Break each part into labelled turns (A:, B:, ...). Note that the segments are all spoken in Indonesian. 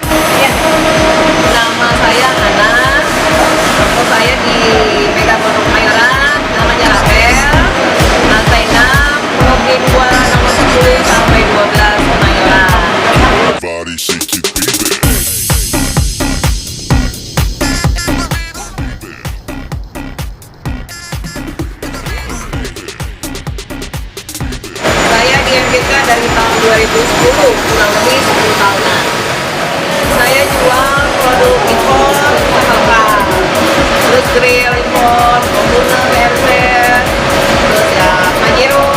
A: Ya, nama saya Ana, toko saya di Mega Glodok Kemayoran, namanya Rahel, lantai 6, Mobil 2, nomor 10 sampai 12 Kemayoran. Saya di MGK dari tahun 2010, kurang lebih 10 tahunan. Saya jual produk impor terlengkap, terus grill impor, komputer, airset, terus ya Pajero,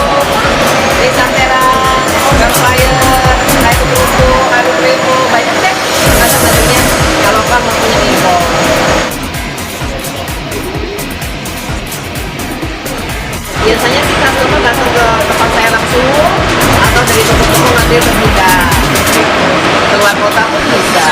A: Desantera, gunfire, kayu kuku, air revo, banyak deh macam-macamnya kalau kamu punya impor. Biasanya sih customer datang ke tempat saya langsung atau dari toko-toko nanti terpindah keluar kota pun bisa.